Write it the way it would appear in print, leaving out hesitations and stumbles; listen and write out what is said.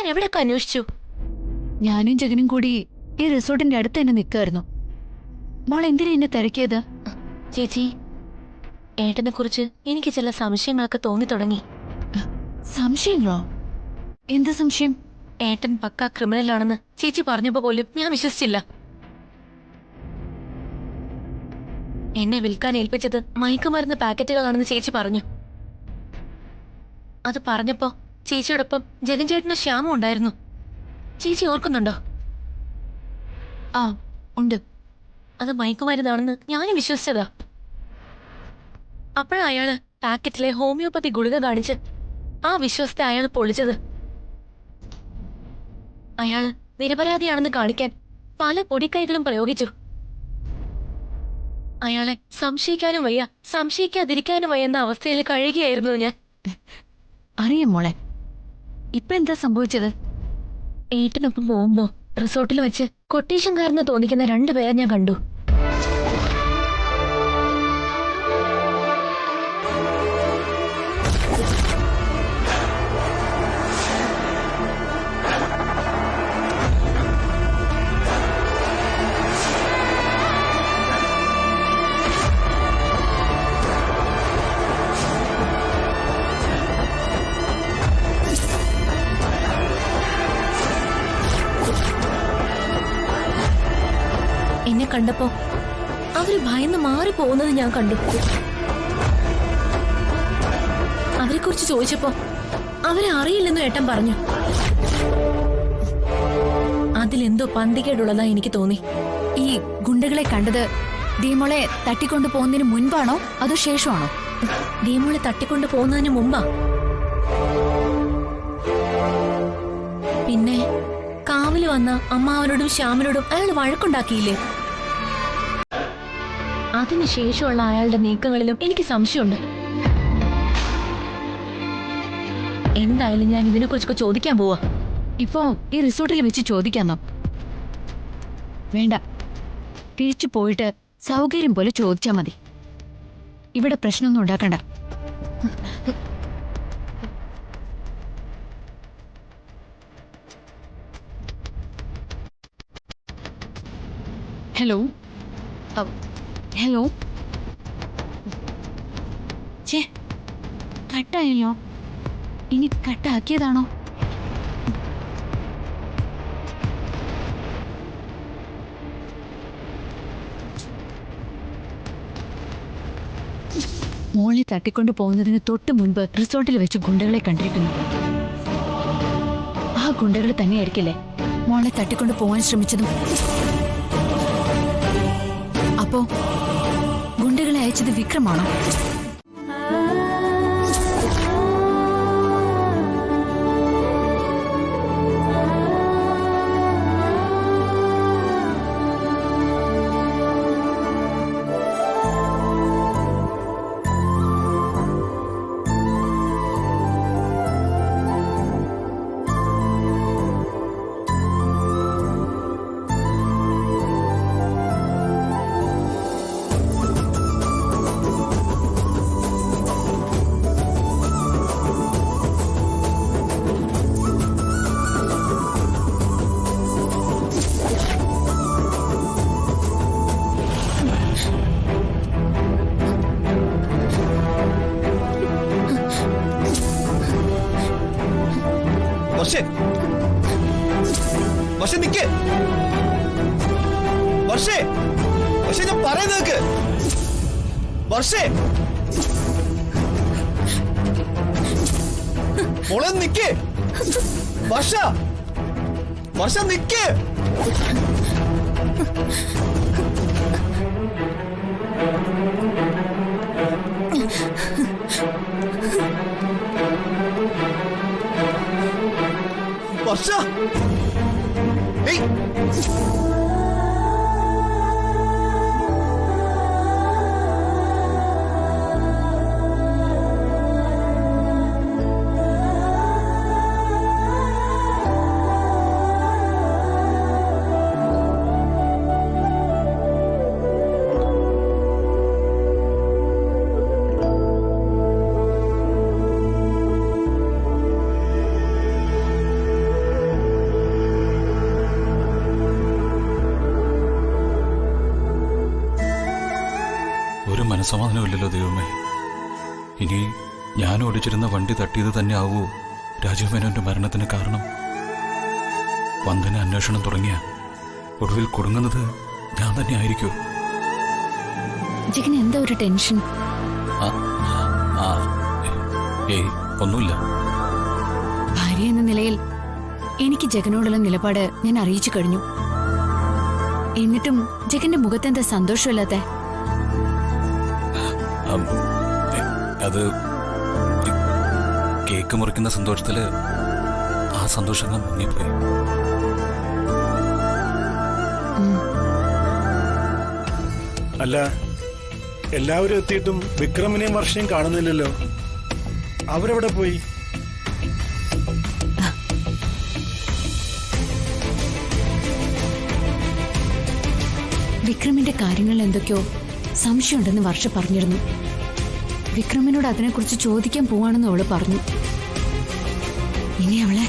ഞാൻ എവിടെയൊക്കെ അന്വേഷിച്ചു. ഞാനും ജഗനും കൂടി ഈ റിസോർട്ടിന്റെ അടുത്ത് തന്നെ നിൽക്കായിരുന്നു. മോൾ എന്തിനാ എന്നെ തിരക്കിയത്? ചേച്ചി, ഏട്ടനെ കുറിച്ച് എനിക്ക് ചില സംശയങ്ങളൊക്കെ തോന്നി തുടങ്ങി. സംശയങ്ങളോ? എന്ത് സംശയം? ഏട്ടൻ പക്ക ക്രിമിനലാണെന്ന് ചേച്ചി പറഞ്ഞപ്പോ പോലും ഞാൻ വിശ്വസിച്ചില്ല. എന്നെ വിൽക്കാൻ ഏൽപ്പിച്ചത് മയക്കുമരുന്ന് പാക്കറ്റുകളാണെന്ന് ചേച്ചി പറഞ്ഞു. അത് പറഞ്ഞപ്പോ ചേച്ചിയോടൊപ്പം ജഗൻ ചേട്ടനും ശ്യാമും ഉണ്ടായിരുന്നു. ചേച്ചി ഓർക്കുന്നുണ്ടോ? ആ, ഉണ്ട്. അത് മയക്കുമരുന്നാണെന്ന് ഞാനും വിശ്വസിച്ചതാ. അപ്പോഴാ അയാള് പാക്കറ്റിലെ ഹോമിയോപ്പതി ഗുളിക കാണിച്ച് ആ വിശ്വസത്തെ അയാൾ പൊളിച്ചത്. അയാള് നിരപരാധിയാണെന്ന് കാണിക്കാൻ പല പൊടിക്കൈകളും പ്രയോഗിച്ചു. അയാളെ സംശയിക്കാനും വയ്യ, സംശയിക്കാതിരിക്കാനും വയ്യ എന്ന അവസ്ഥയിൽ കഴിയുകയായിരുന്നു ഞാൻ. അറിയാം മോളെ, ഇപ്പൊ എന്താ സംഭവിച്ചത്? ഏട്ടനൊപ്പം പോകുമ്പോ റിസോർട്ടിൽ വെച്ച് കൊട്ടേഷൻകാരെന്ന് തോന്നിക്കുന്ന 2 പേരെ ഞാൻ കണ്ടു. എന്നെ കണ്ടപ്പോ അവര് ഭയന്ന് മാറിപ്പോകുന്നത് ഞാൻ കണ്ടു. അവരെ കുറിച്ച് ചോദിച്ചപ്പോ അവരെ അറിയില്ലെന്ന് ഏട്ടൻ പറഞ്ഞു. അതിലെന്തോ പന്തികേടുള്ളതാ എനിക്ക് തോന്നി. ഈ ഗുണ്ടകളെ കണ്ടത് ദീമോളെ തട്ടിക്കൊണ്ടു പോകുന്നതിന് മുൻപാണോ അതോ ശേഷമാണോ? ദീമോളെ തട്ടിക്കൊണ്ടു പോകുന്നതിന് മുമ്പാ. പിന്നെ കാവില് വന്ന അമ്മാവനോടും ശ്യാമിനോടും അയാൾ വഴക്കുണ്ടാക്കിയില്ലേ? അതിനുശേഷമുള്ള അയാളുടെ നീക്കങ്ങളിലും എനിക്ക് സംശയമുണ്ട്. എന്തായാലും ഞാൻ ഇതിനെക്കുറിച്ചൊക്കെ ചോദിക്കാൻ പോവാ. ഇപ്പോ ഈ റിസോർട്ടിൽ വെച്ച് ചോദിക്കാന്നോ? വേണ്ട, തിരിച്ചു പോയിട്ട് സൗകര്യം പോലെ ചോദിച്ചാ മതി. ഇവിടെ പ്രശ്നമൊന്നും ഉണ്ടാക്കണ്ട. Hello, hello. ചേ, കട്ടായല്ലോ. ഇനി കട്ടാക്കിയതാണോ? മോളെ തട്ടിക്കൊണ്ടു പോകുന്നതിന് തൊട്ട് മുൻപ് റിസോർട്ടിൽ വെച്ച് ഗുണ്ടകളെ കണ്ടിരിക്കുന്നു. ആ ഗുണ്ടകൾ തന്നെയായിരിക്കില്ലേ മോളെ തട്ടിക്കൊണ്ടു പോകാൻ ശ്രമിച്ചതും? അപ്പോ ഗുണ്ടകളെ അയച്ചത് വിക്രമാണോ? വർഷേ, വർഷേ നിക്ക്. വർഷേ, വർഷേ ഞാൻ പറയുന്നത് നിക്ക്. വർഷേ, മോളെ നിക്ക്. വർഷ, വർഷ നിക്ക്. വർഷ, ഏയ് മനസമാധാനമില്ലല്ലോ ദൈവമേ. ഇനി ഞാൻ ഓടിച്ചിരുന്ന വണ്ടി തട്ടിയത് തന്നെ ആവൂ രാജീവ് മേനോന്റെ മരണത്തിന് കാരണം? വന്ദന അന്വേഷണം തുടങ്ങിയ ഒടുവിൽ കൊടുങ്ങുന്നത് ഞാൻ തന്നെ ആയിരിക്കൂ? ജഗന് എന്താ ഒരു ടെൻഷൻ? ഏയ് ഒന്നുമില്ല. ഭാര്യ എന്ന നിലയിൽ എനിക്ക് ജഗനോടുള്ള നിലപാട് ഞാൻ അറിയിച്ചു കഴിഞ്ഞു. എന്നിട്ടും ജഗന്റെ മുഖത്തെന്താ സന്തോഷമില്ലാത്ത? അത് കേക്ക് മുറിക്കുന്ന സന്തോഷത്തില് ആ സന്തോഷങ്ങൾ മുങ്ങിപ്പോയി. അല്ല, എല്ലാവരും എത്തിയിട്ടും വിക്രമിനെയും വർഷയും കാണുന്നില്ലല്ലോ. അവരെവിടെ പോയി? വിക്രമിന്റെ കാര്യങ്ങളിൽ എന്തൊക്കെയോ സംശയമുണ്ടെന്ന് വർഷ പറഞ്ഞിരുന്നു. വിക്രമിനോട് അതിനെക്കുറിച്ച് ചോദിക്കാൻ പോവാണെന്ന് അവള് പറഞ്ഞു. ഇനി അവളെ